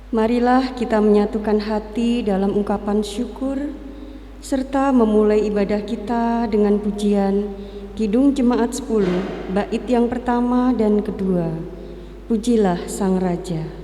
Marilah kita menyatukan hati dalam ungkapan syukur, serta memulai ibadah kita dengan pujian Kidung Jemaat 10, bait yang pertama dan kedua. Pujilah Sang Raja.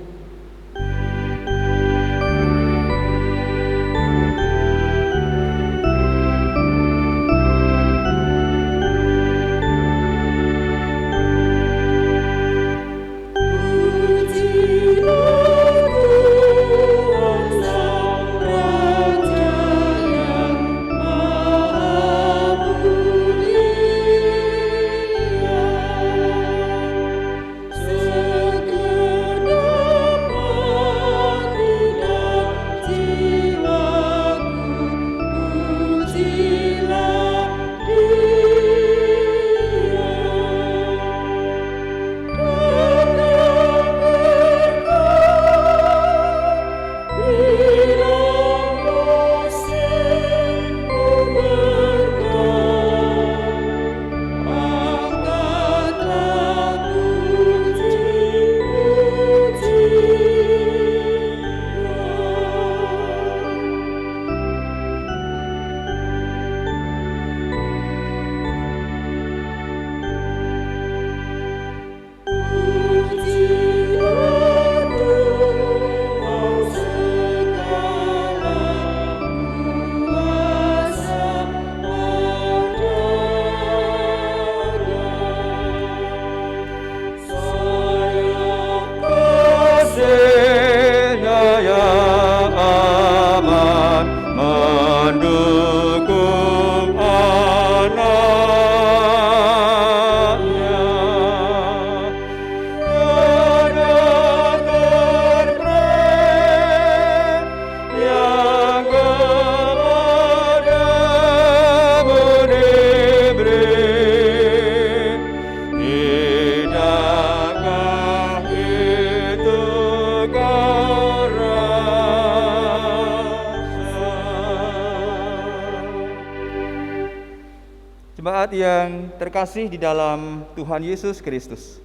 Jemaat yang terkasih di dalam Tuhan Yesus Kristus,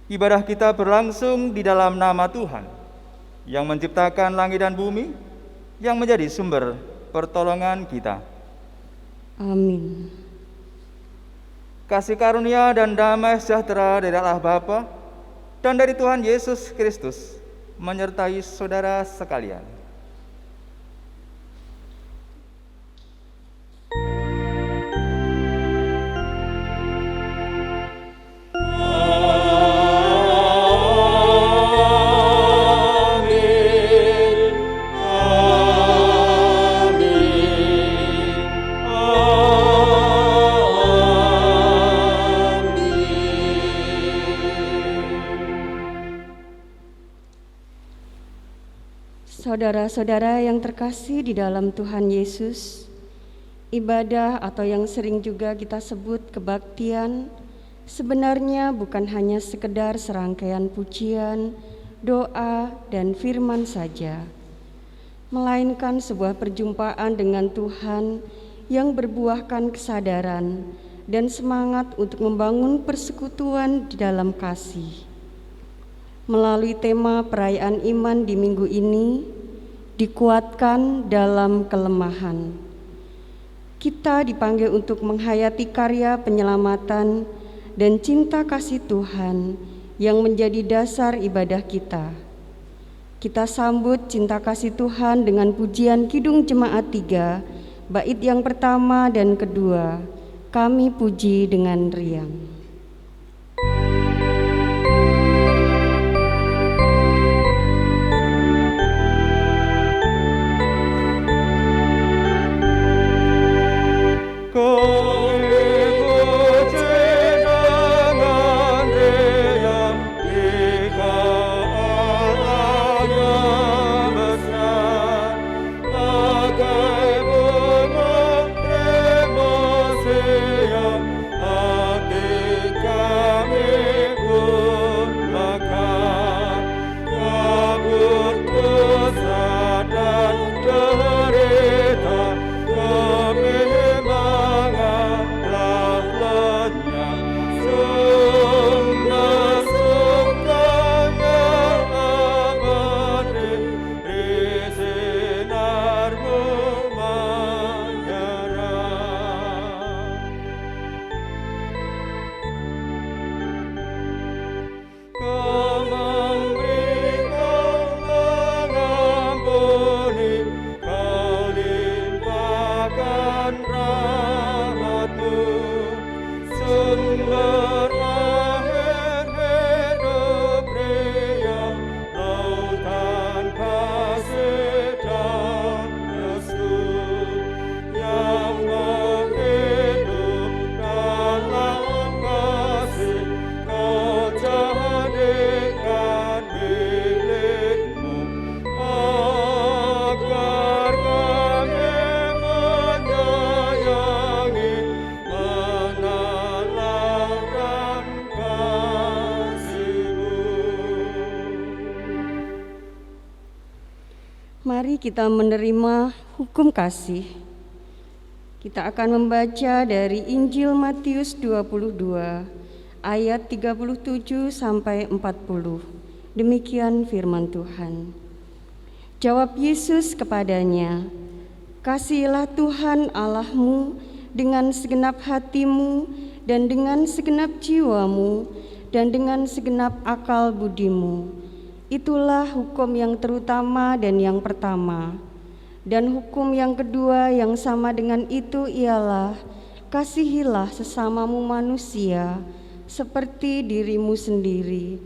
ibadah kita berlangsung di dalam nama Tuhan yang menciptakan langit dan bumi, yang menjadi sumber pertolongan kita. Amin. Kasih karunia dan damai sejahtera dari Allah Bapa dan dari Tuhan Yesus Kristus menyertai saudara sekalian. Saudara-saudara yang terkasih di dalam Tuhan Yesus, ibadah atau yang sering juga kita sebut kebaktian sebenarnya bukan hanya sekedar serangkaian pujian, doa, dan firman saja, melainkan sebuah perjumpaan dengan Tuhan yang berbuahkan kesadaran dan semangat untuk membangun persekutuan di dalam kasih. Melalui tema perayaan iman di minggu ini, dikuatkan dalam kelemahan. Kita dipanggil untuk menghayati karya penyelamatan dan cinta kasih Tuhan yang menjadi dasar ibadah kita. Kita sambut cinta kasih Tuhan dengan pujian Kidung Jemaat 3, bait yang pertama dan kedua. Kami puji dengan riang. Ate Mari kita menerima hukum kasih. Kita akan membaca dari Injil Matius 22 ayat 37 sampai 40. Demikian firman Tuhan. Jawab Yesus kepadanya, "Kasihilah Tuhan Allahmu dengan segenap hatimu dan dengan segenap jiwamu dan dengan segenap akal budimu. Itulah hukum yang terutama dan yang pertama. Dan hukum yang kedua yang sama dengan itu ialah, kasihilah sesamamu manusia seperti dirimu sendiri.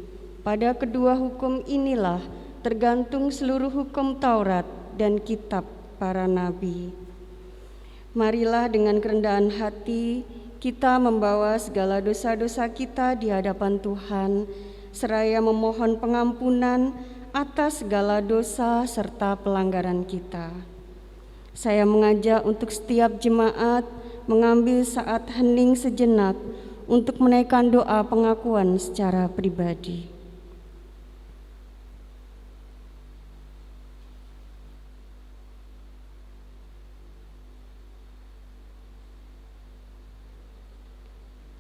Pada kedua hukum inilah tergantung seluruh hukum Taurat dan kitab para nabi." Marilah dengan kerendahan hati kita membawa segala dosa-dosa kita di hadapan Tuhan, seraya memohon pengampunan atas segala dosa serta pelanggaran kita. Saya mengajak untuk setiap jemaat mengambil saat hening sejenak untuk menaikkan doa pengakuan secara pribadi.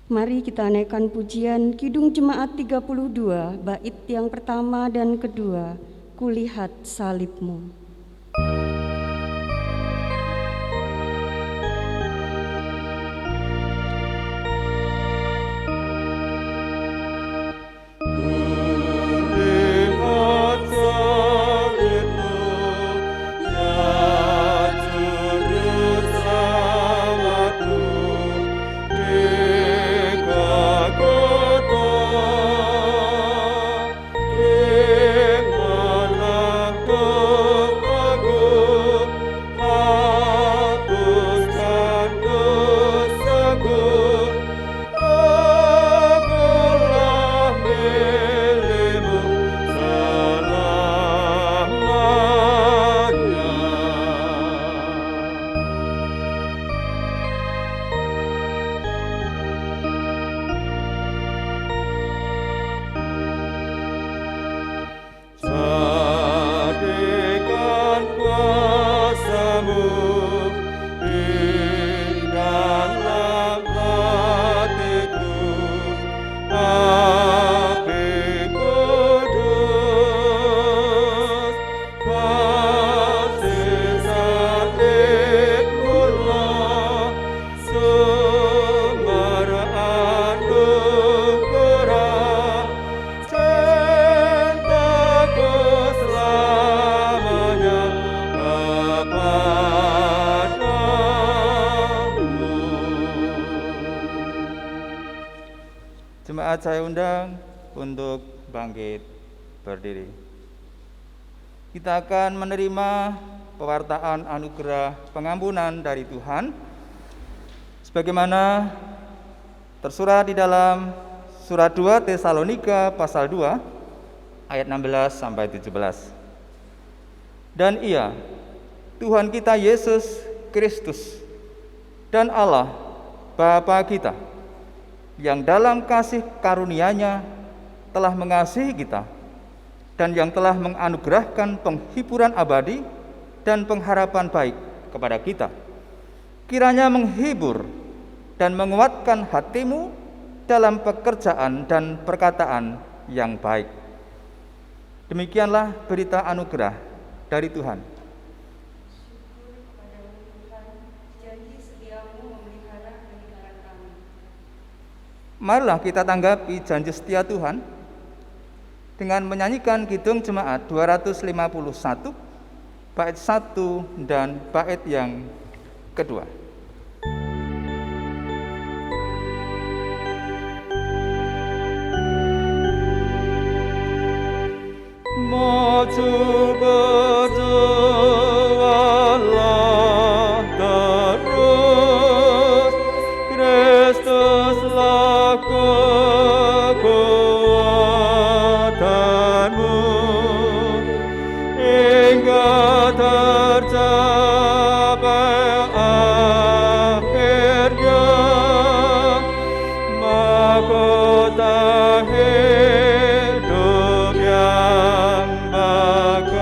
Mari kita naikkan pujian Kidung Jemaat 32, bait yang pertama dan kedua, Kulihat Salibmu. Jemaat saya undang untuk bangkit berdiri. Kita akan menerima pewartaan anugerah pengampunan dari Tuhan sebagaimana tersurat di dalam surat 2 Tesalonika pasal 2 ayat 16 sampai 17. Dan Ia, Tuhan kita Yesus Kristus dan Allah Bapa kita, yang dalam kasih karunia-Nya telah mengasihi kita dan yang telah menganugerahkan penghiburan abadi dan pengharapan baik kepada kita, kiranya menghibur dan menguatkan hatimu dalam pekerjaan dan perkataan yang baik. Demikianlah berita anugerah dari Tuhan. Marilah kita tanggapi janji setia Tuhan dengan menyanyikan Kidung Jemaat 251, bait 1 dan bait yang kedua. Maju berjuanglah terus, Kristuslah kekuatanmu, hingga tercapai akhirnya mahkota hidup yang bakal.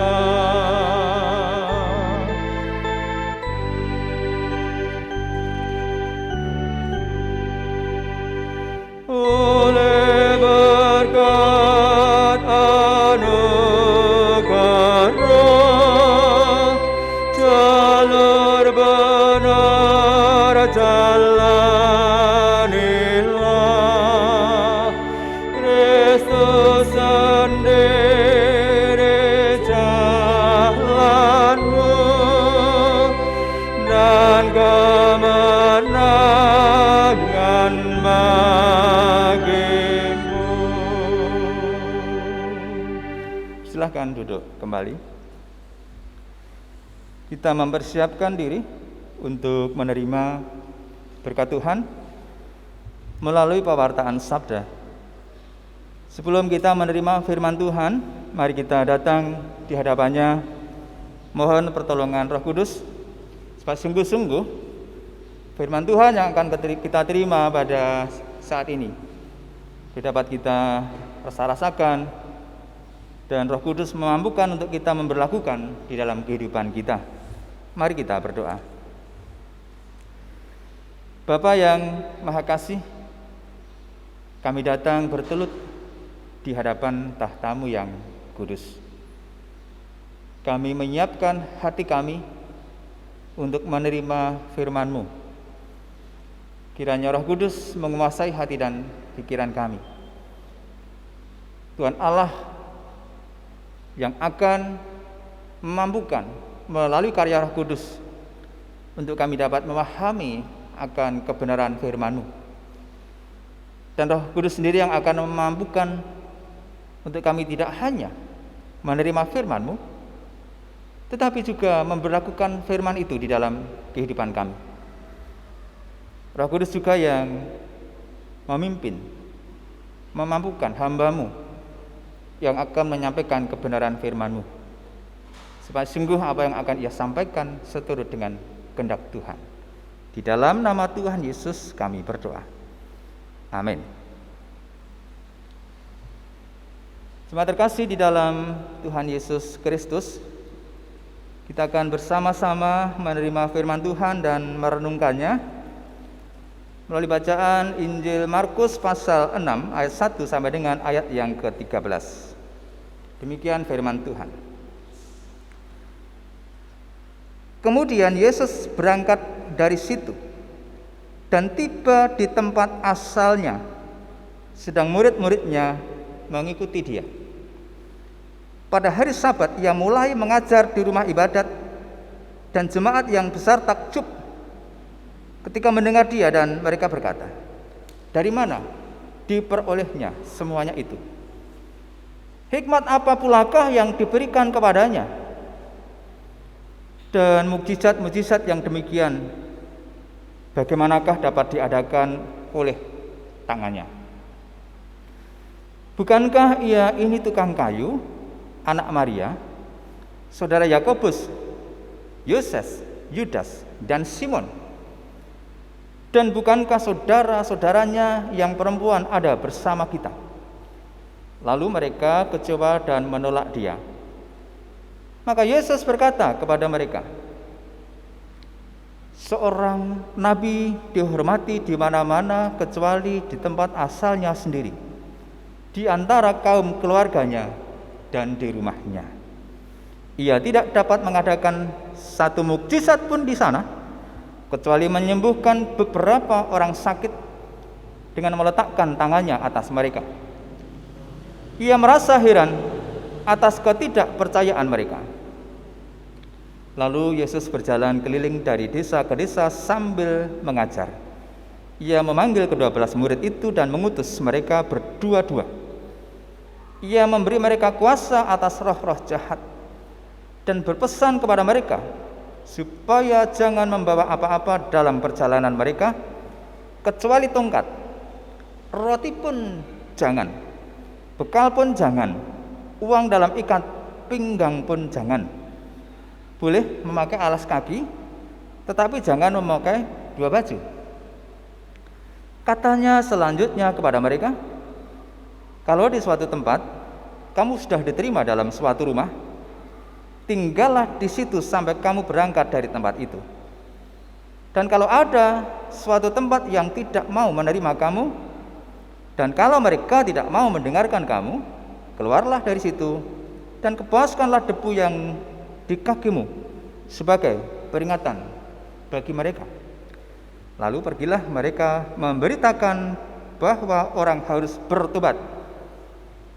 Silahkan duduk kembali. Kita mempersiapkan diri untuk menerima berkat Tuhan melalui pewartaan sabda. Sebelum kita menerima firman Tuhan, mari kita datang di hadapannya, mohon pertolongan Roh Kudus supaya sungguh-sungguh firman Tuhan yang akan kita terima pada saat ini dapat kita rasakan, dan Roh Kudus memampukan untuk kita memberlakukan di dalam kehidupan kita. Mari kita berdoa. Bapa yang Maha Kasih, kami datang bertelut di hadapan tahta-Mu yang kudus. Kami menyiapkan hati kami untuk menerima firman-Mu. Kiranya Roh Kudus menguasai hati dan pikiran kami. Tuhan Allah yang akan memampukan melalui karya Roh Kudus untuk kami dapat memahami akan kebenaran firman-Mu. Dan Roh Kudus sendiri yang akan memampukan untuk kami tidak hanya menerima firman-Mu, tetapi juga memberlakukan firman itu di dalam kehidupan kami. Roh Kudus juga yang memimpin, memampukan hamba-Mu yang akan menyampaikan kebenaran firman-Mu, supaya sungguh apa yang akan Ia sampaikan seturut dengan kehendak Tuhan. Di dalam nama Tuhan Yesus kami berdoa. Amin. Jemaat terkasih di dalam Tuhan Yesus Kristus, kita akan bersama-sama menerima firman Tuhan dan merenungkannya melalui bacaan Injil Markus pasal 6 ayat 1 sampai dengan ayat yang ke-13. Demikian firman Tuhan. Kemudian Yesus berangkat dari situ dan tiba di tempat asalnya, sedang murid-muridnya mengikuti Dia. Pada hari Sabat Ia mulai mengajar di rumah ibadat, dan jemaat yang besar takjub ketika mendengar Dia, dan mereka berkata, "Dari mana diperolehnya semuanya itu? Hikmat apa pulakah yang diberikan kepadanya? Dan mukjizat-mukjizat yang demikian bagaimanakah dapat diadakan oleh tangannya? Bukankah Ia ini tukang kayu, anak Maria, saudara Yakobus, Yoses, Yudas, dan Simon? Dan bukankah saudara-saudaranya yang perempuan ada bersama kita?" Lalu mereka kecewa dan menolak Dia. Maka Yesus berkata kepada mereka, "Seorang nabi dihormati di mana-mana kecuali di tempat asalnya sendiri, di antara kaum keluarganya dan di rumahnya. Ia tidak dapat mengadakan satu mukjizat pun di sana, kecuali menyembuhkan beberapa orang sakit dengan meletakkan tangannya atas mereka." Ia merasa heran atas ketidakpercayaan mereka. Lalu Yesus berjalan keliling dari desa ke desa sambil mengajar. Ia memanggil ke-12 murid itu dan mengutus mereka berdua-dua. Ia memberi mereka kuasa atas roh-roh jahat dan berpesan kepada mereka supaya jangan membawa apa-apa dalam perjalanan mereka, kecuali tongkat, roti pun jangan, bekal pun jangan, uang dalam ikat pinggang pun jangan. Boleh memakai alas kaki, tetapi jangan memakai dua baju. Katanya selanjutnya kepada mereka, "Kalau di suatu tempat kamu sudah diterima dalam suatu rumah, tinggallah di situ sampai kamu berangkat dari tempat itu. Dan kalau ada suatu tempat yang tidak mau menerima kamu, dan kalau mereka tidak mau mendengarkan kamu, keluarlah dari situ dan kebaskanlah debu yang di kakimu sebagai peringatan bagi mereka." Lalu pergilah mereka memberitakan bahwa orang harus bertobat,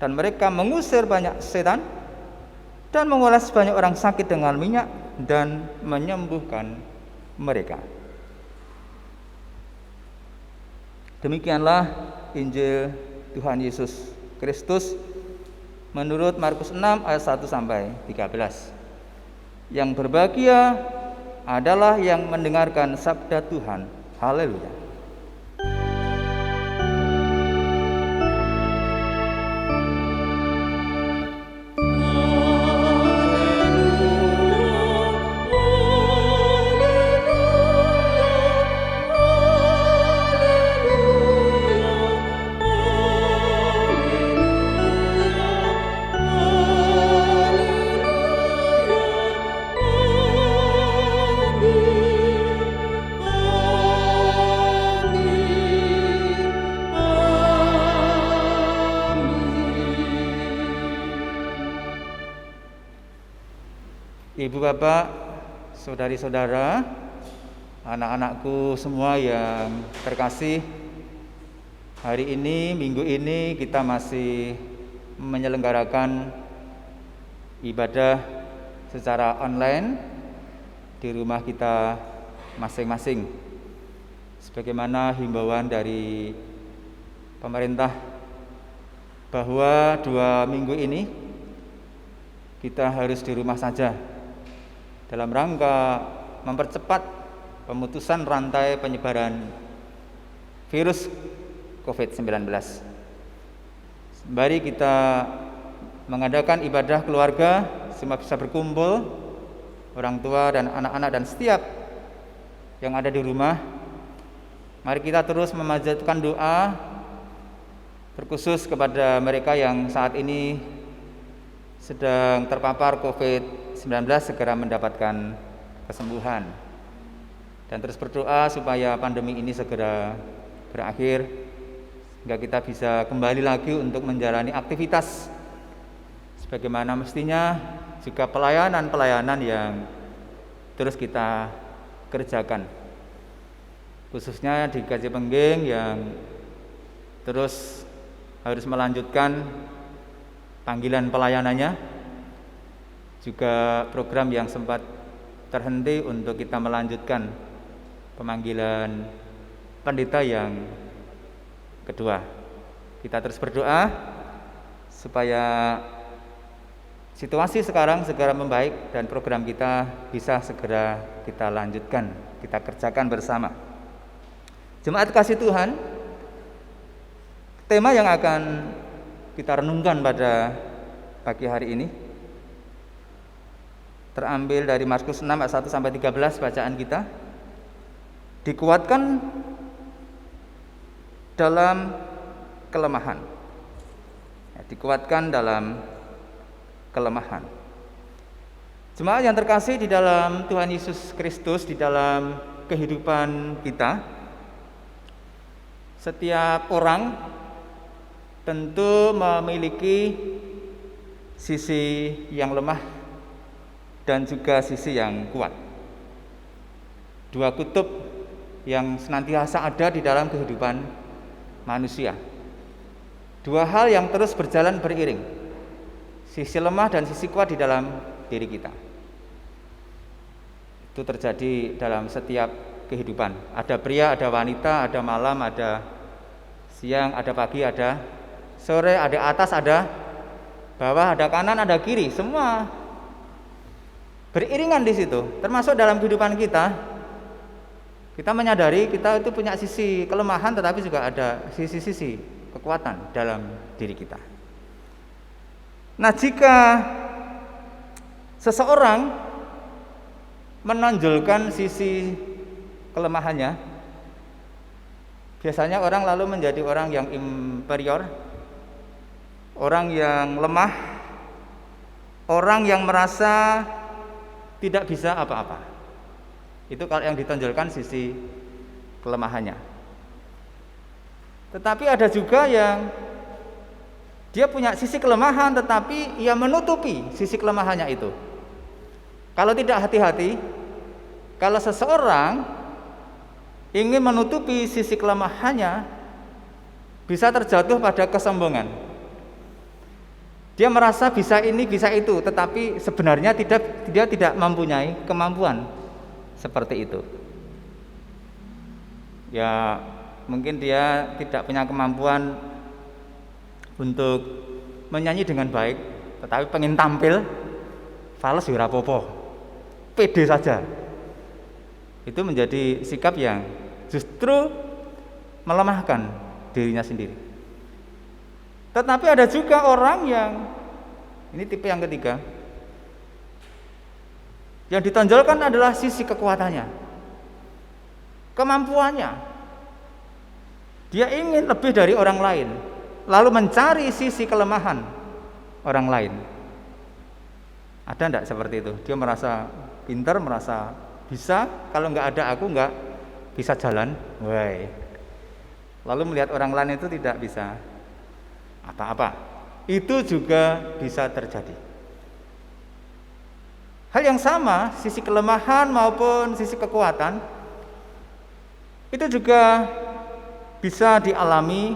dan mereka mengusir banyak setan dan mengoles banyak orang sakit dengan minyak dan menyembuhkan mereka. Demikianlah Injil Tuhan Yesus Kristus. menurut Markus 6 ayat 1 sampai 13. Yang berbahagia adalah yang mendengarkan sabda Tuhan. Haleluya. Ibu bapak, saudari-saudara, anak-anakku semua yang terkasih, hari ini, minggu ini kita masih menyelenggarakan ibadah secara online di rumah kita masing-masing. Sebagaimana himbauan dari pemerintah bahwa 2 minggu ini kita harus di rumah saja dalam rangka mempercepat pemutusan rantai penyebaran virus COVID-19. Mari kita mengadakan ibadah keluarga, semua bisa berkumpul, orang tua dan anak-anak dan setiap yang ada di rumah. Mari kita terus memanjatkan doa terkhusus kepada mereka yang saat ini sedang terpapar COVID-19 segera mendapatkan kesembuhan, dan terus berdoa supaya pandemi ini segera berakhir sehingga kita bisa kembali lagi untuk menjalani aktivitas sebagaimana mestinya, juga pelayanan-pelayanan yang terus kita kerjakan, khususnya di Gaji Pengging yang terus harus melanjutkan panggilan pelayanannya, juga program yang sempat terhenti untuk kita melanjutkan pemanggilan pendeta yang kedua. Kita terus berdoa supaya situasi sekarang segera membaik dan program kita bisa segera kita lanjutkan, kita kerjakan bersama. Jemaat kasih Tuhan, tema yang akan kita renungkan pada pagi hari ini terambil dari Markus 6 ayat 1 sampai 13 bacaan kita. Dikuatkan dalam kelemahan. Dikuatkan dalam kelemahan. Jemaat yang terkasih di dalam Tuhan Yesus Kristus, di dalam kehidupan kita, setiap orang tentu memiliki sisi yang lemah dan juga sisi yang kuat. 2 kutub yang senantiasa ada di dalam kehidupan manusia. 2 hal yang terus berjalan beriring. Sisi lemah dan sisi kuat di dalam diri kita. Itu terjadi dalam setiap kehidupan. Ada pria, ada wanita, ada malam, ada siang, ada pagi, ada sore, ada atas, ada bawah, ada kanan, ada kiri, semua beriringan di situ. Termasuk dalam kehidupan kita, kita menyadari kita itu punya sisi kelemahan, tetapi juga ada sisi-sisi kekuatan dalam diri kita. Nah, jika seseorang menonjolkan sisi kelemahannya, biasanya orang lalu menjadi orang yang inferior, orang yang lemah, orang yang merasa tidak bisa apa-apa. Itu kalau yang ditonjolkan sisi kelemahannya. Tetapi ada juga yang dia punya sisi kelemahan tetapi ia menutupi sisi kelemahannya itu. Kalau tidak hati-hati, kalau seseorang ingin menutupi sisi kelemahannya, bisa terjatuh pada kesombongan. Dia merasa bisa ini, bisa itu, tetapi sebenarnya dia tidak mempunyai kemampuan seperti itu. Ya, mungkin dia tidak punya kemampuan untuk menyanyi dengan baik, tetapi pengen tampil, fales ya ora apa-apa, pede saja. Itu menjadi sikap yang justru melemahkan dirinya sendiri. Tetapi ada juga orang yang, ini tipe yang ketiga, yang ditonjolkan adalah sisi kekuatannya, kemampuannya. Dia ingin lebih dari orang lain, lalu mencari sisi kelemahan orang lain. Ada enggak seperti itu? Dia merasa pintar, merasa bisa, kalau enggak ada aku enggak bisa jalan. Woi. Lalu melihat orang lain itu tidak bisa apa-apa. Itu juga bisa terjadi. Hal yang sama, sisi kelemahan maupun sisi kekuatan itu juga bisa dialami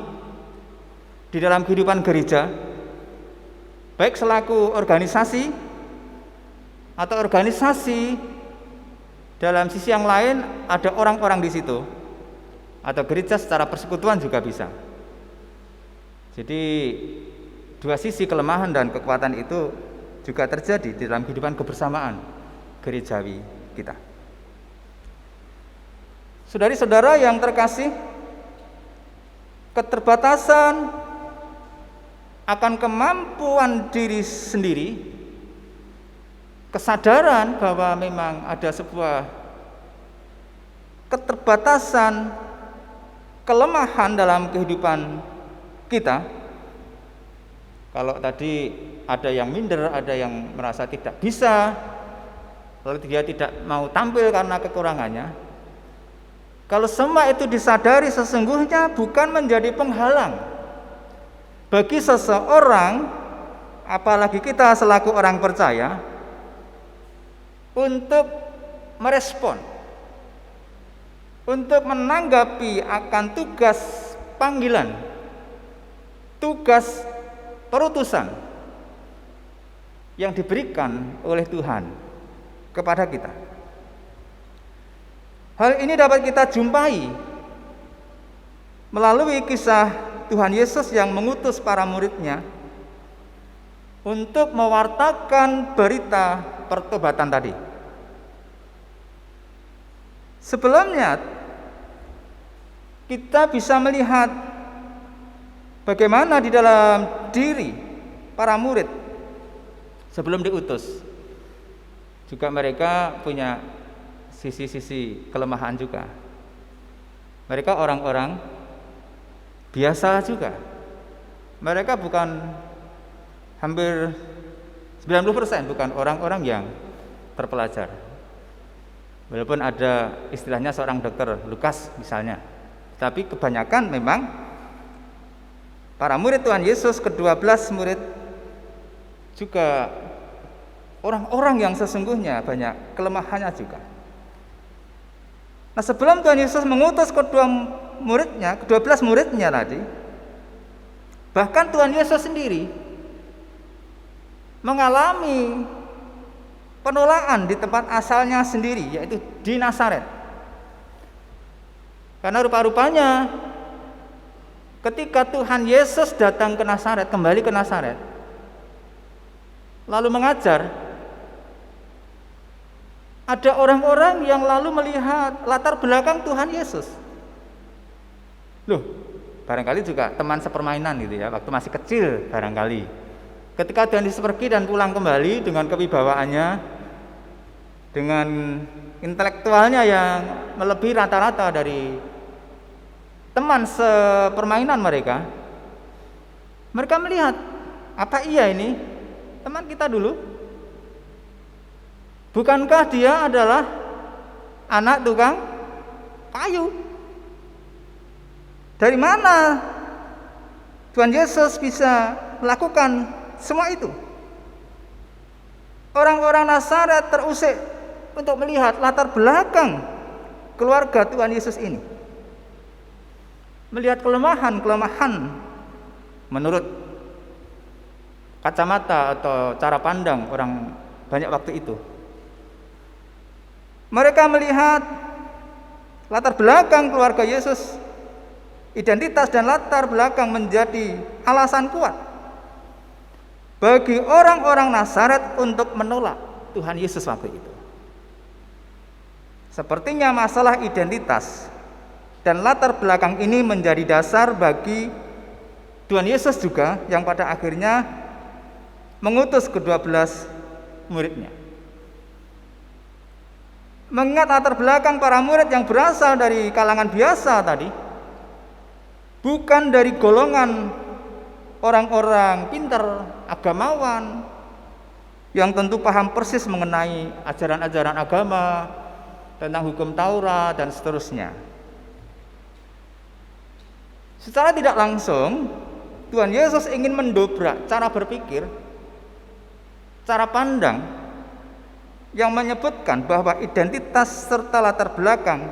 di dalam kehidupan gereja, baik selaku organisasi atau organisasi dalam sisi yang lain ada orang-orang di situ, atau gereja secara persekutuan juga bisa. Jadi dua sisi kelemahan dan kekuatan itu juga terjadi di dalam kehidupan kebersamaan gerejawi kita. Saudari-saudara yang terkasih, keterbatasan akan kemampuan diri sendiri, kesadaran bahwa memang ada sebuah keterbatasan, kelemahan dalam kehidupan kita. Kalau tadi ada yang minder, ada yang merasa tidak bisa, lalu dia tidak mau tampil karena kekurangannya. Kalau semua itu disadari, sesungguhnya bukan menjadi penghalang bagi seseorang, apalagi kita selaku orang percaya, untuk merespon, untuk menanggapi akan tugas panggilan, tugas perutusan yang diberikan oleh Tuhan kepada kita. Hal ini dapat kita jumpai melalui kisah Tuhan Yesus yang mengutus para murid-Nya untuk mewartakan berita pertobatan tadi. Sebelumnya kita bisa melihat bagaimana di dalam diri para murid sebelum diutus juga mereka punya sisi-sisi kelemahan juga. Mereka orang-orang biasa juga. Mereka bukan, hampir 90% bukan orang-orang yang terpelajar. Walaupun ada istilahnya seorang dokter Lukas misalnya, tapi kebanyakan memang para murid Tuhan Yesus, ke-12 murid, juga orang-orang yang sesungguhnya banyak kelemahannya juga. Nah, sebelum Tuhan Yesus mengutus ke-12 muridnya tadi, bahkan Tuhan Yesus sendiri mengalami penolakan di tempat asalnya sendiri, yaitu di Nazaret. Karena rupa-rupanya ketika Tuhan Yesus datang ke Nazaret, kembali ke Nazaret, lalu mengajar, ada orang-orang yang lalu melihat latar belakang Tuhan Yesus. Loh, barangkali juga teman sepermainan gitu ya, waktu masih kecil barangkali. Ketika Tuhan Yesus pergi dan pulang kembali dengan kewibawaannya, dengan intelektualnya yang melebihi rata-rata dari teman sepermainan mereka, mereka melihat, apa iya ini teman kita dulu? Bukankah dia adalah anak tukang kayu? Dari mana Tuhan Yesus bisa melakukan semua itu? Orang-orang Nazaret terusik untuk melihat latar belakang keluarga Tuhan Yesus ini, melihat kelemahan-kelemahan menurut kacamata atau cara pandang orang banyak waktu itu. Mereka melihat latar belakang keluarga Yesus, identitas dan latar belakang menjadi alasan kuat bagi orang-orang Nazaret untuk menolak Tuhan Yesus waktu itu. Sepertinya masalah identitas dan latar belakang ini menjadi dasar bagi Tuhan Yesus juga yang pada akhirnya mengutus ke-12 muridnya. Mengingat latar belakang para murid yang berasal dari kalangan biasa tadi, bukan dari golongan orang-orang pintar, agamawan, yang tentu paham persis mengenai ajaran-ajaran agama, tentang hukum Taurat dan seterusnya. Secara tidak langsung, Tuhan Yesus ingin mendobrak cara berpikir, cara pandang yang menyebutkan bahwa identitas serta latar belakang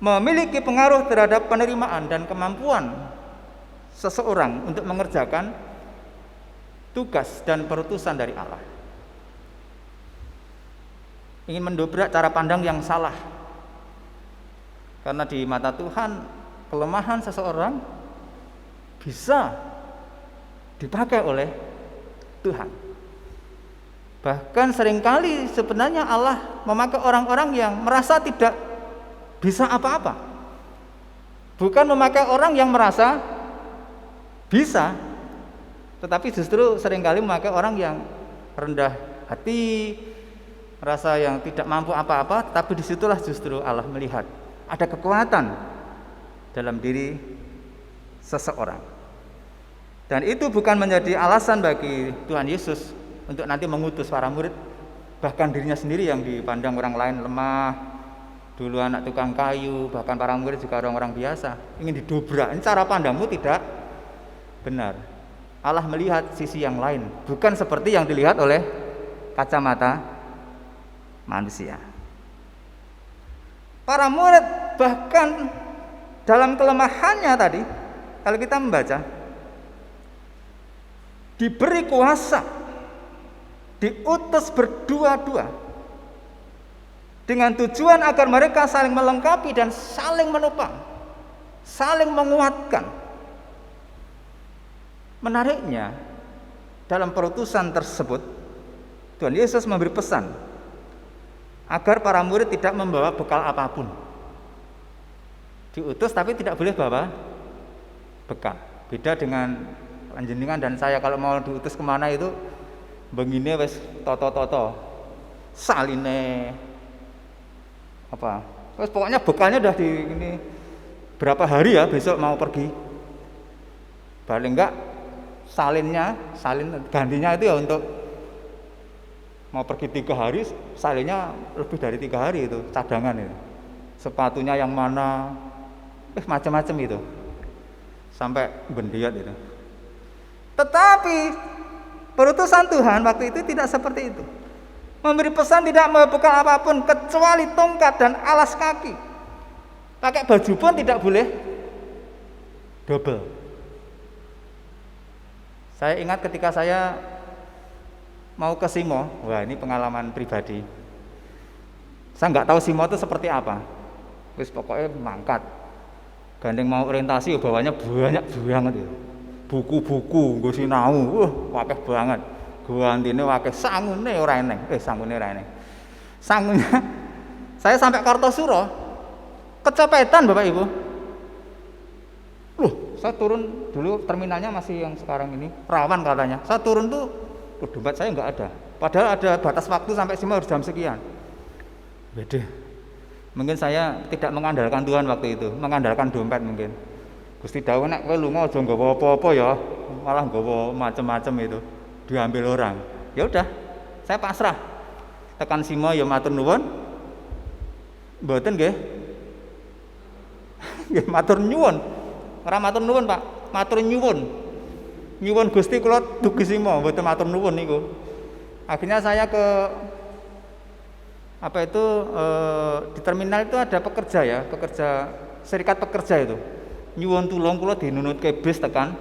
memiliki pengaruh terhadap penerimaan dan kemampuan seseorang untuk mengerjakan tugas dan perutusan dari Allah. Ingin mendobrak cara pandang yang salah, karena di mata Tuhan kelemahan seseorang bisa dipakai oleh Tuhan. Bahkan seringkali sebenarnya Allah memakai orang-orang yang merasa tidak bisa apa-apa, bukan memakai orang yang merasa bisa, tetapi justru seringkali memakai orang yang rendah hati, merasa yang tidak mampu apa-apa. Tapi disitulah justru Allah melihat ada kekuatan dalam diri seseorang, dan itu bukan menjadi alasan bagi Tuhan Yesus untuk nanti mengutus para murid, bahkan dirinya sendiri yang dipandang orang lain lemah, dulu anak tukang kayu, bahkan para murid juga orang-orang biasa, ingin didobrak. Ini cara pandangmu tidak benar. Allah melihat sisi yang lain, bukan seperti yang dilihat oleh kacamata manusia. Para murid bahkan dalam kelemahannya tadi, kalau kita membaca, diberi kuasa, diutus berdua-dua dengan tujuan agar mereka saling melengkapi dan saling menopang, saling menguatkan. Menariknya, dalam perutusan tersebut Tuhan Yesus memberi pesan agar para murid tidak membawa bekal apapun. Diutus tapi tidak boleh bawa bekal. Beda dengan panjenengan dan saya, kalau mau diutus kemana itu begini wes toto saline apa, wes pokoknya bekalnya udah di ini berapa hari ya, besok mau pergi, paling enggak salin gantinya itu ya untuk mau pergi 3 hari, salinnya lebih dari 3 hari itu cadangan itu, sepatunya yang mana, macam-macam itu sampai bendiat itu. Tetapi perutusan Tuhan waktu itu tidak seperti itu. Memberi pesan tidak membawa bekal apapun kecuali tongkat dan alas kaki. Pakai baju pun tidak boleh double. Saya ingat ketika saya mau ke Simo, wah ini pengalaman pribadi. Saya nggak tahu Simo itu seperti apa. Wis pokoknya mangkat. Gandeng mau orientasi bawanya banyak banget itu. Buku-buku nggo sinau, akeh banget. Gantine akeh, sangune ora eneng. Sangune ora eneng. Sangunya saya sampai Kartosuro kecopetan Bapak Ibu. Saya turun dulu, terminalnya masih yang sekarang ini, rawan katanya. Saya turun tuh, dompet saya nggak ada. Padahal ada batas waktu sampai Simo harus jam sekian. Beda. Mungkin saya tidak mengandalkan Tuhan waktu itu, mengandalkan dompet mungkin. Gusti dawuh nek kowe lunga aja nggawa apa-apa ya, malah nggawa macam-macam itu, diambil orang. Ya udah, saya pasrah. Tekan Simo ya matur nuwun. Mboten nggih. Nggih matur nyuwun. Ora matur nuwun, Pak. Matur nyuwun. Nyuwun Gusti kula dugi Simo, mboten matur nuwun niku. Akhirnya saya ke di terminal itu ada pekerja ya, serikat pekerja itu. Nyuwun tulung kula dinunutke bis tekan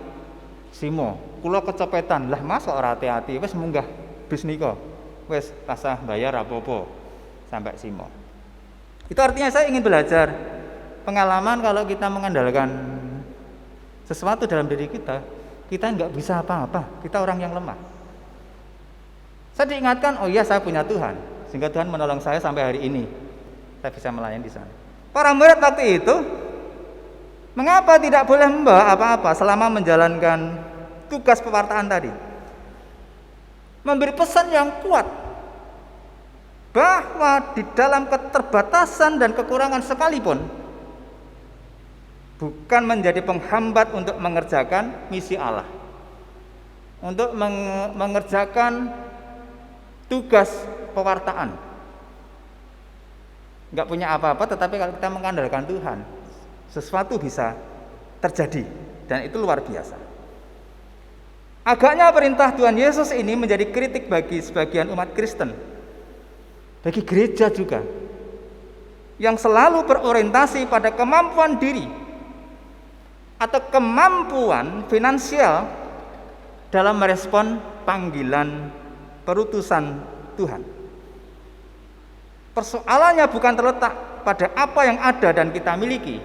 Simo. Kula kecopetan. Lah Mas kok ora hati-hati, wis munggah bis nika. Wis tasah bayar apa-apa sampai Simo. Itu artinya saya ingin belajar pengalaman kalau kita mengandalkan sesuatu dalam diri kita, Kita nggak bisa apa-apa, kita orang yang lemah. Saya diingatkan, oh iya saya punya Tuhan, sehingga Tuhan menolong saya sampai hari ini. Saya bisa melayani di sana. Para murid waktu itu, mengapa tidak boleh membawa apa-apa selama menjalankan tugas pewartaan tadi? Memberi pesan yang kuat bahwa di dalam keterbatasan dan kekurangan sekalipun bukan menjadi penghambat untuk mengerjakan misi Allah, untuk mengerjakan tugas pewartaan. Enggak punya apa-apa, tetapi kalau kita mengandalkan Tuhan, sesuatu bisa terjadi, dan itu luar biasa. Agaknya perintah Tuhan Yesus ini menjadi kritik bagi sebagian umat Kristen, bagi gereja juga, yang selalu berorientasi pada kemampuan diri atau kemampuan finansial dalam merespon panggilan perutusan Tuhan. Persoalannya bukan terletak pada apa yang ada dan kita miliki,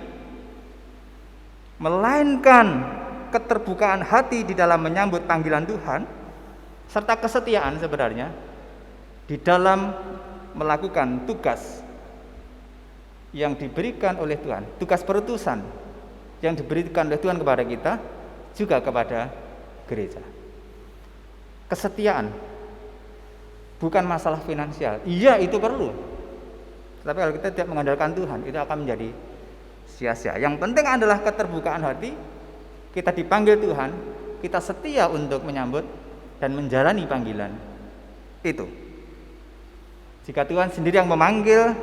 melainkan keterbukaan hati di dalam menyambut panggilan Tuhan, serta kesetiaan sebenarnya di dalam melakukan tugas yang diberikan oleh Tuhan, tugas perutusan yang diberikan oleh Tuhan kepada kita, juga kepada gereja. Kesetiaan bukan masalah finansial. Iya, itu perlu. Tapi kalau kita tidak mengandalkan Tuhan, itu akan menjadi sia-sia. Yang penting adalah keterbukaan hati. Kita dipanggil Tuhan, kita setia untuk menyambut dan menjalani panggilan itu. Jika Tuhan sendiri yang memanggil,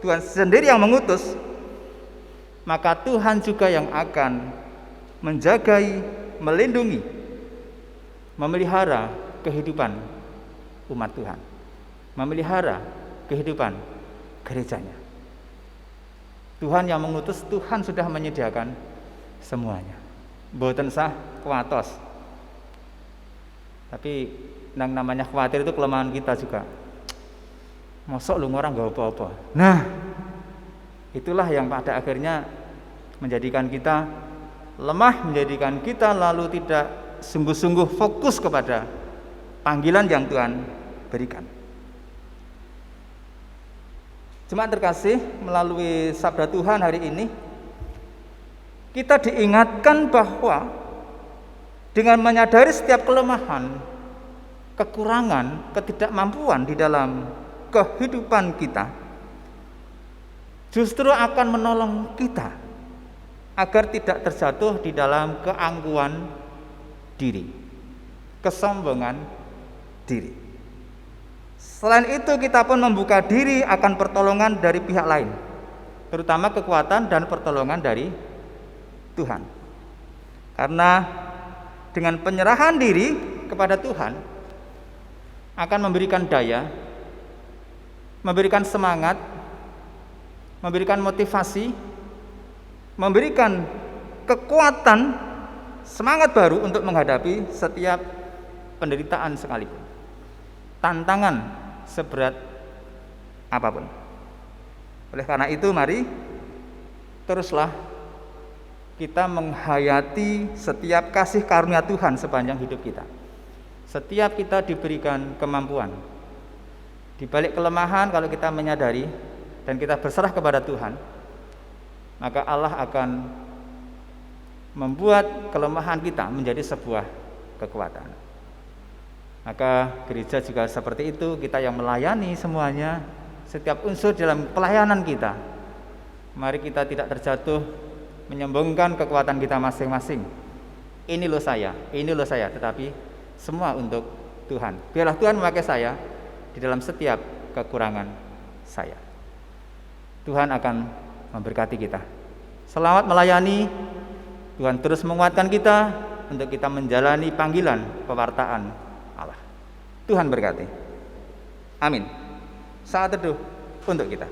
Tuhan sendiri yang mengutus, maka Tuhan juga yang akan menjagai, melindungi, memelihara kehidupan umat Tuhan, memelihara kehidupan gerejanya. Tuhan yang mengutus, Tuhan sudah menyediakan semuanya. Mboten sah kuatos. Tapi yang namanya khawatir itu kelemahan kita juga. Mosok lu orang gak apa-apa. Nah, itulah yang pada akhirnya menjadikan kita lemah, menjadikan kita lalu tidak sungguh-sungguh fokus kepada panggilan yang Tuhan berikan. Jemaat terkasih, melalui sabda Tuhan hari ini kita diingatkan bahwa dengan menyadari setiap kelemahan, kekurangan, ketidakmampuan di dalam kehidupan kita, justru akan menolong kita agar tidak terjatuh di dalam keangkuhan diri, kesombongan diri. Selain itu, kita pun membuka diri akan pertolongan dari pihak lain, terutama kekuatan dan pertolongan dari Tuhan. Karena dengan penyerahan diri kepada Tuhan akan memberikan daya, memberikan semangat, memberikan motivasi, memberikan kekuatan, semangat baru untuk menghadapi setiap penderitaan sekalipun, tantangan seberat apapun. Oleh karena itu, mari teruslah kita menghayati setiap kasih karunia Tuhan sepanjang hidup kita. Setiap kita diberikan kemampuan, di balik kelemahan, kalau kita menyadari dan kita berserah kepada Tuhan, maka Allah akan membuat kelemahan kita menjadi sebuah kekuatan. Maka gereja juga seperti itu, kita yang melayani semuanya, setiap unsur dalam pelayanan kita, mari kita tidak terjatuh menyombongkan kekuatan kita masing-masing. Ini loh saya, tetapi semua untuk Tuhan. Biarlah Tuhan memakai saya di dalam setiap kekurangan saya. Tuhan akan memberkati kita. Selamat melayani. Tuhan terus menguatkan kita untuk kita menjalani panggilan pewartaan Allah. Tuhan berkati. Amin. Saat teduh untuk kita.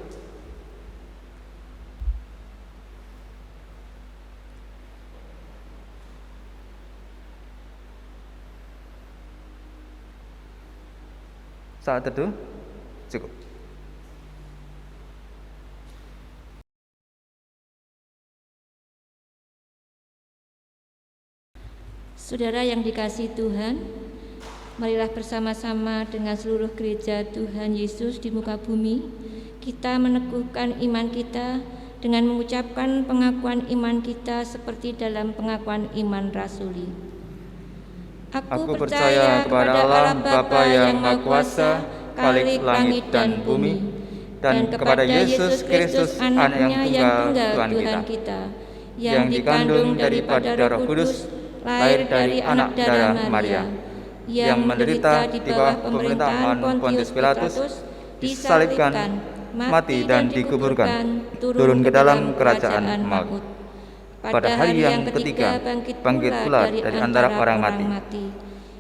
Saat teduh cukup. Saudara yang dikasihi Tuhan, marilah bersama-sama dengan seluruh gereja Tuhan Yesus di muka bumi, kita meneguhkan iman kita dengan mengucapkan pengakuan iman kita seperti dalam pengakuan iman rasuli. Aku percaya kepada Allah Bapa yang Maha Kuasa, Khalik langit dan bumi, dan kepada Yesus Kristus Anaknya yang tunggal Tuhan kita, yang dikandung daripada Roh Kudus, lahir dari anak darah Maria, yang menderita di bawah pemerintahan Pontius Pilatus, disalibkan, mati dan dikuburkan, turun ke dalam kerajaan maut. Pada hari yang ketiga bangkit pula dari antara orang mati,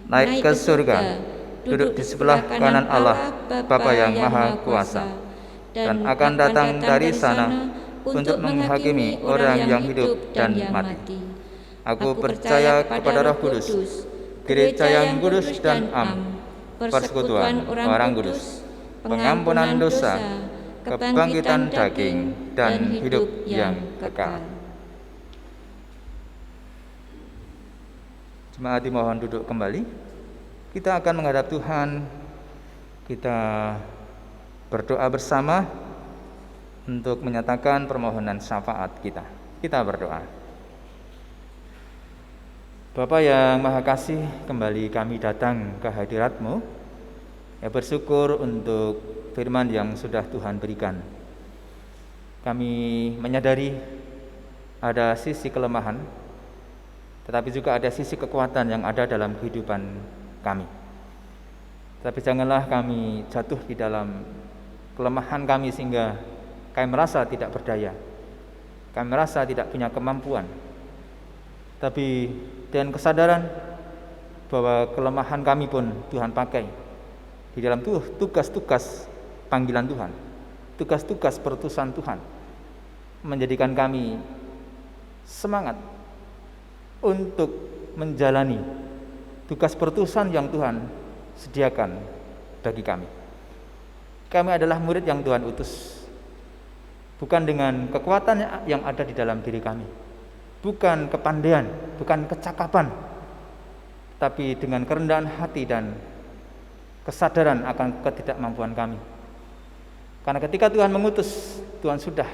naik ke surga, duduk di sebelah kanan Allah Bapa yang Maha Kuasa, dan akan datang dari sana untuk menghakimi orang yang hidup dan mati. Aku percaya kepada Roh Kudus, gereja yang kudus dan am, persekutuan orang kudus, pengampunan dosa, kebangkitan daging, dan hidup yang kekal. Jemaat dimohon duduk kembali. Kita akan menghadap Tuhan. Kita berdoa bersama untuk menyatakan permohonan syafaat kita. Kita berdoa. Bapa yang Maha Kasih, kembali kami datang ke hadirat-Mu, ya bersyukur untuk firman yang sudah Tuhan berikan. Kami menyadari ada sisi kelemahan, tetapi juga ada sisi kekuatan yang ada dalam kehidupan kami. Tapi janganlah kami jatuh di dalam kelemahan kami sehingga kami merasa tidak berdaya, kami merasa tidak punya kemampuan. Tapi dengan kesadaran bahwa kelemahan kami pun Tuhan pakai di dalam tugas-tugas panggilan Tuhan, tugas-tugas perutusan Tuhan, menjadikan kami semangat untuk menjalani tugas perutusan yang Tuhan sediakan bagi kami. Kami adalah murid yang Tuhan utus, bukan dengan kekuatan yang ada di dalam diri kami, bukan kepandaian, bukan kecakapan, tapi dengan kerendahan hati dan kesadaran akan ketidakmampuan kami. Karena ketika Tuhan mengutus, Tuhan sudah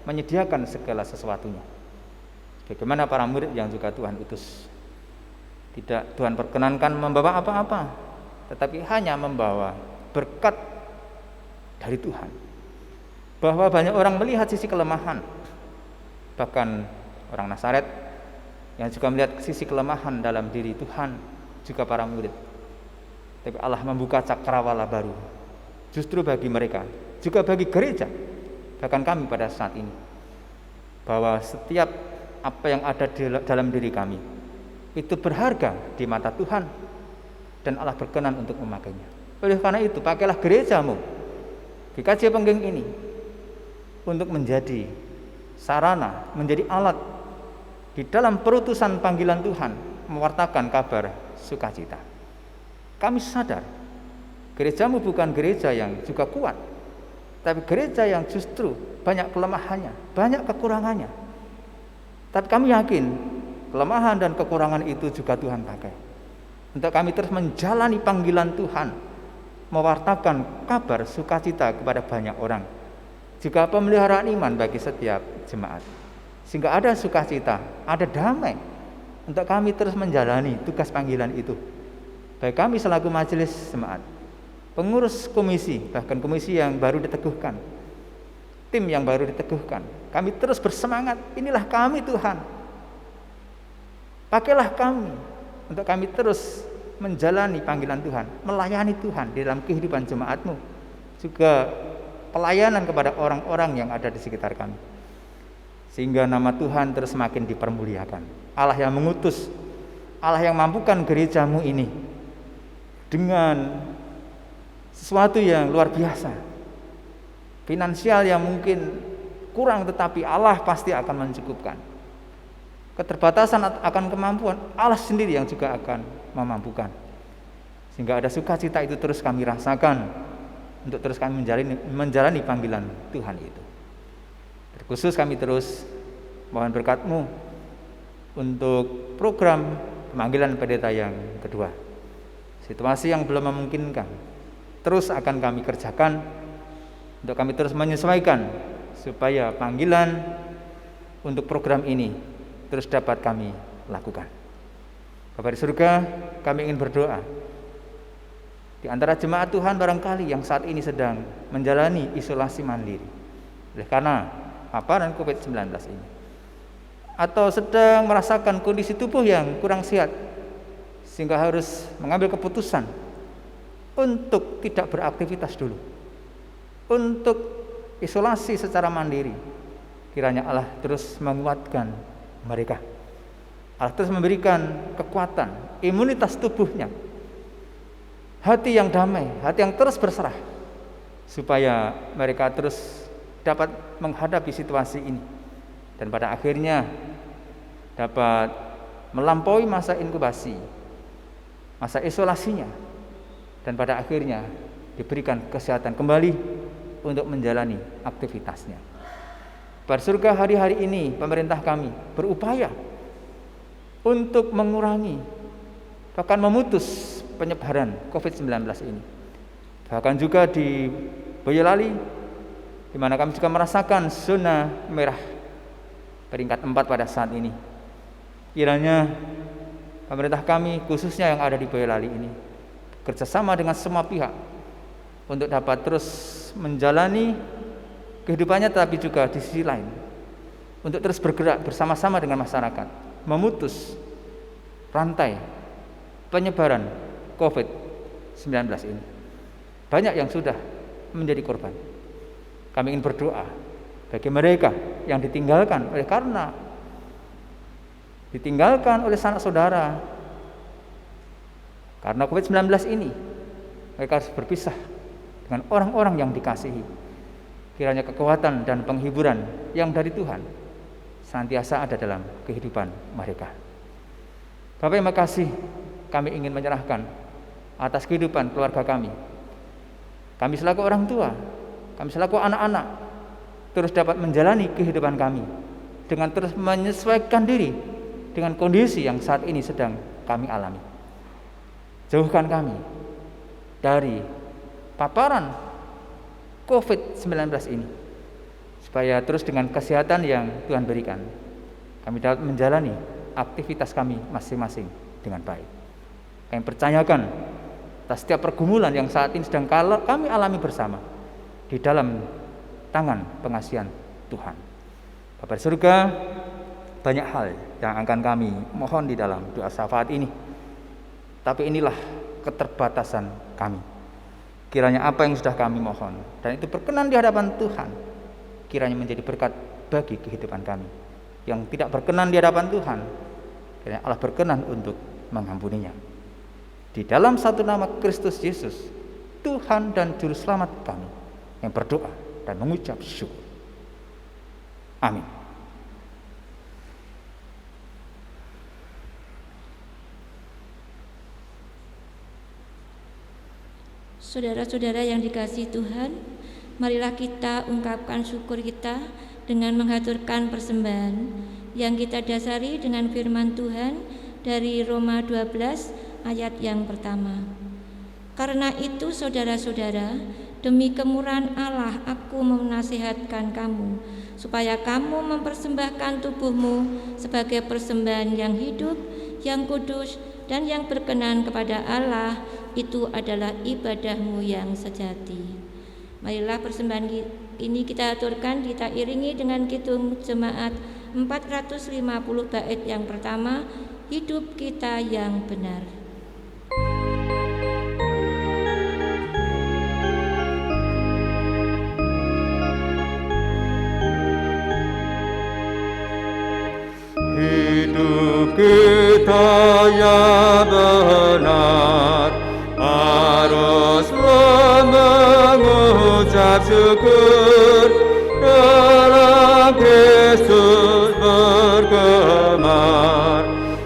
menyediakan segala sesuatunya. Bagaimana para murid yang juga Tuhan utus? Tidak Tuhan perkenankan membawa apa-apa, tetapi hanya membawa berkat dari Tuhan. Bahwa banyak orang melihat sisi kelemahan, bahkan orang Nazaret yang juga melihat sisi kelemahan dalam diri Tuhan, juga para murid. Tapi Allah membuka cakrawala baru justru bagi mereka, juga bagi gereja, bahkan kami pada saat ini, bahwa setiap apa yang ada di dalam diri kami itu berharga di mata Tuhan, dan Allah berkenan untuk memakainya. Oleh karena itu, pakailah gerejamu di KJ Pengging ini untuk menjadi sarana, menjadi alat di dalam perutusan panggilan Tuhan, mewartakan kabar sukacita. Kami sadar gerejamu bukan gereja yang juga kuat, tapi gereja yang justru banyak kelemahannya, banyak kekurangannya. Tapi kami yakin kelemahan dan kekurangan itu juga Tuhan pakai untuk kami terus menjalani panggilan Tuhan, mewartakan kabar sukacita kepada banyak orang, juga pemeliharaan iman bagi setiap jemaat, sehingga ada sukacita, ada damai untuk kami terus menjalani tugas panggilan itu. Baik kami selaku majelis jemaat, pengurus komisi, bahkan komisi yang baru diteguhkan, tim yang baru diteguhkan, kami terus bersemangat. Inilah kami Tuhan, pakailah kami untuk kami terus menjalani panggilan Tuhan, melayani Tuhan di dalam kehidupan jemaat-Mu, juga pelayanan kepada orang-orang yang ada di sekitar kami, sehingga nama Tuhan terus semakin dipermuliakan. Allah yang mengutus, Allah yang mampukan gereja-Mu ini dengan sesuatu yang luar biasa, finansial yang mungkin kurang, tetapi Allah pasti akan mencukupkan. Keterbatasan akan kemampuan, Allah sendiri yang juga akan memampukan, sehingga ada sukacita itu terus kami rasakan untuk terus kami menjalani panggilan Tuhan itu. Terkhusus kami terus mohon berkat-Mu untuk program pemanggilan pendeta yang kedua. Situasi yang belum memungkinkan terus akan kami kerjakan untuk kami terus menyesuaikan supaya panggilan untuk program ini terus dapat kami lakukan. Bapa di surga, kami ingin berdoa. Di antara jemaat Tuhan barangkali yang saat ini sedang menjalani isolasi mandiri oleh karena paparan COVID-19 ini, atau sedang merasakan kondisi tubuh yang kurang sehat sehingga harus mengambil keputusan untuk tidak beraktivitas dulu, untuk isolasi secara mandiri. Kiranya Allah terus menguatkan mereka, Allah terus memberikan kekuatan, imunitas tubuhnya, hati yang damai, hati yang terus berserah, supaya mereka terus dapat menghadapi situasi ini dan pada akhirnya dapat melampaui masa inkubasi, masa isolasinya, dan pada akhirnya diberikan kesehatan kembali untuk menjalani aktivitasnya. Pada surga, hari-hari ini pemerintah kami berupaya untuk mengurangi bahkan memutus penyebaran COVID-19 ini. Bahkan juga di Boyolali, di mana kami juga merasakan zona merah peringkat 4 pada saat ini. Kiranya pemerintah kami khususnya yang ada di Boyolali ini bekerjasama dengan semua pihak untuk dapat terus menjalani kehidupannya, tetapi juga di sisi lain untuk terus bergerak bersama-sama dengan masyarakat memutus rantai penyebaran COVID-19 ini. Banyak yang sudah menjadi korban. Kami ingin berdoa bagi mereka yang ditinggalkan oleh karena ditinggalkan oleh sanak saudara karena COVID-19 ini. Mereka harus berpisah dengan orang-orang yang dikasihi. Kiranya kekuatan dan penghiburan yang dari Tuhan senantiasa ada dalam kehidupan mereka. Bapak, terima kasih. Kami ingin menyerahkan atas kehidupan keluarga kami. Kami selaku orang tua, kami selaku anak-anak terus dapat menjalani kehidupan kami dengan terus menyesuaikan diri dengan kondisi yang saat ini sedang kami alami. Jauhkan kami dari paparan COVID-19 ini, supaya terus dengan kesehatan yang Tuhan berikan, kami dapat menjalani aktivitas kami masing-masing dengan baik. Kami percayakan atas setiap pergumulan yang saat ini sedang kami alami bersama di dalam tangan pengasihan Tuhan. Bapa di surga, banyak hal yang akan kami mohon di dalam doa syafaat ini, tapi inilah keterbatasan kami. Kiranya apa yang sudah kami mohon dan itu berkenan di hadapan Tuhan, kiranya menjadi berkat bagi kehidupan kami. Yang tidak berkenan di hadapan Tuhan, kiranya Allah berkenan untuk mengampuninya. Di dalam satu nama Kristus Yesus, Tuhan dan Juru Selamat kami, yang berdoa dan mengucap syukur. Amin. Saudara-saudara yang dikasihi Tuhan, marilah kita ungkapkan syukur kita dengan menghaturkan persembahan yang kita dasari dengan firman Tuhan dari Roma 12 ayat yang pertama. Karena itu saudara-saudara, demi kemurahan Allah aku menasihatkan kamu, supaya kamu mempersembahkan tubuhmu sebagai persembahan yang hidup, yang kudus, dan yang berkenan kepada Allah. Itu adalah ibadahmu yang sejati. Marilah persembahan ini kita aturkan, kita iringi dengan kidung jemaat 450 bait yang pertama, hidup kita yang benar. Hidup kita yang benar harus mengucap syukur, dalam Kristus bergemar,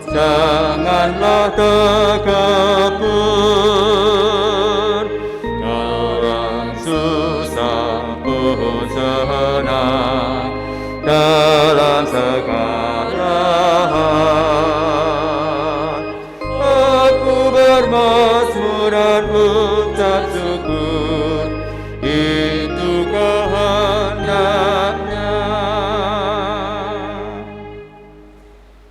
janganlah terkepur, dalam susah pun senang, dalam segala hal syukur, itu kehendaknya.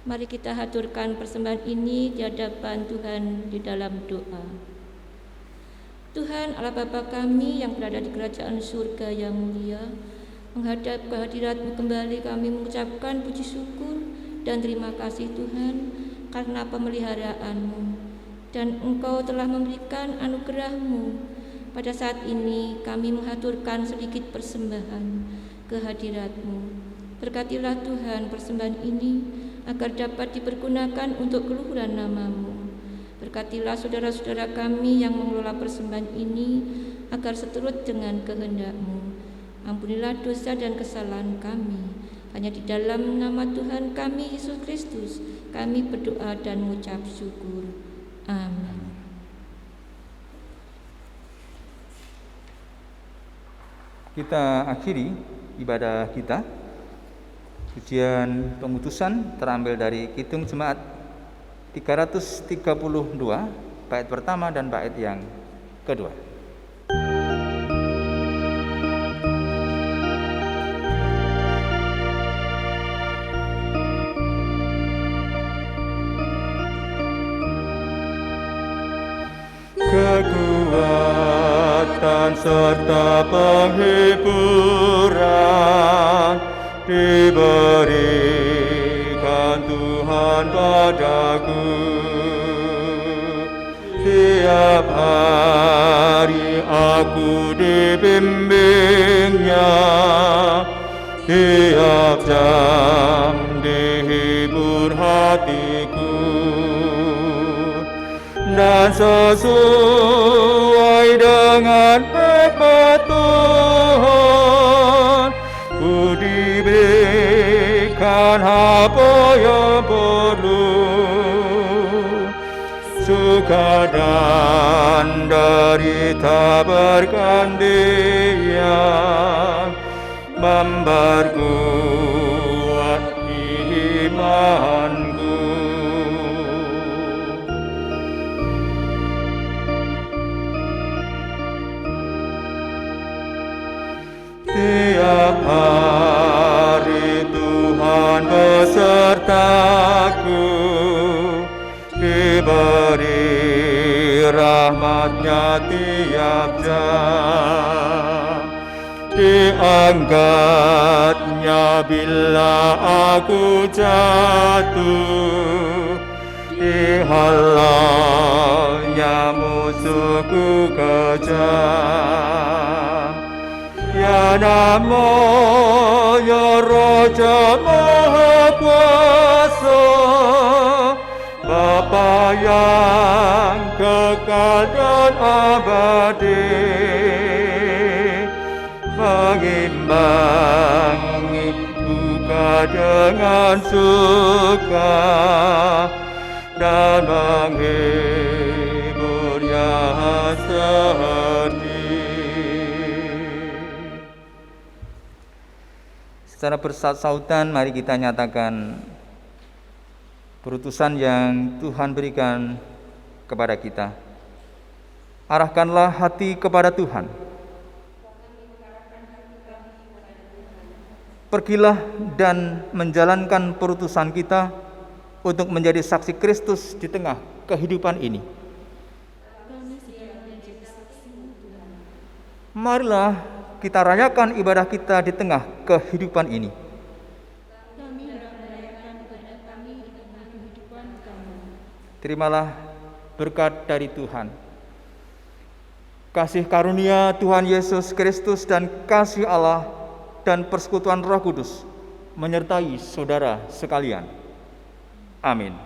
Mari kita haturkan persembahan ini di hadapan Tuhan di dalam doa. Tuhan Allah Bapa kami yang berada di kerajaan surga yang mulia, menghadap kehadirat-Mu kembali kami mengucapkan puji syukur dan terima kasih Tuhan karena pemeliharaan-Mu, dan Engkau telah memberikan anugerah-Mu. Pada saat ini kami menghaturkan sedikit persembahan ke hadirat-Mu. Berkatilah Tuhan persembahan ini agar dapat dipergunakan untuk keluhuran nama-Mu. Berkatilah saudara-saudara kami yang mengelola persembahan ini agar seturut dengan kehendak-Mu. Ampunilah dosa dan kesalahan kami. Hanya di dalam nama Tuhan kami Yesus Kristus kami berdoa dan mengucap syukur. Amin. Kita akhiri ibadah kita. Pujian pengutusan terambil dari Kidung Jemaat 332, bait pertama dan bait yang kedua. Kekuatan serta penghiburan diberikan Tuhan padaku. Tiap hari aku dibimbingnya, tiap jam dihibur hatiku, dan sesuai dengan hikmat Tuhan ku diberikan apa yang perlu, suka dan derita bergantian memperkuat imanku. Tiap hari Tuhan besertaku, diberi rahmat-Nya tiap jam, diangkatnya bila aku jatuh, dihalaunya musuhku kejam. Ya namanya Raja Maha Kuasa, Bapa yang kekal dan abadi, mengimbangi duka dengan suka dan menghiburnya sedih. Secara bersautan mari kita nyatakan perutusan yang Tuhan berikan kepada kita. Arahkanlah hati kepada Tuhan. Pergilah dan menjalankan perutusan kita untuk menjadi saksi Kristus di tengah kehidupan ini. Marilah kita rayakan ibadah kita di tengah kehidupan ini. Terimalah berkat dari Tuhan. Kasih karunia Tuhan Yesus Kristus dan kasih Allah dan persekutuan Roh Kudus menyertai saudara sekalian. Amin.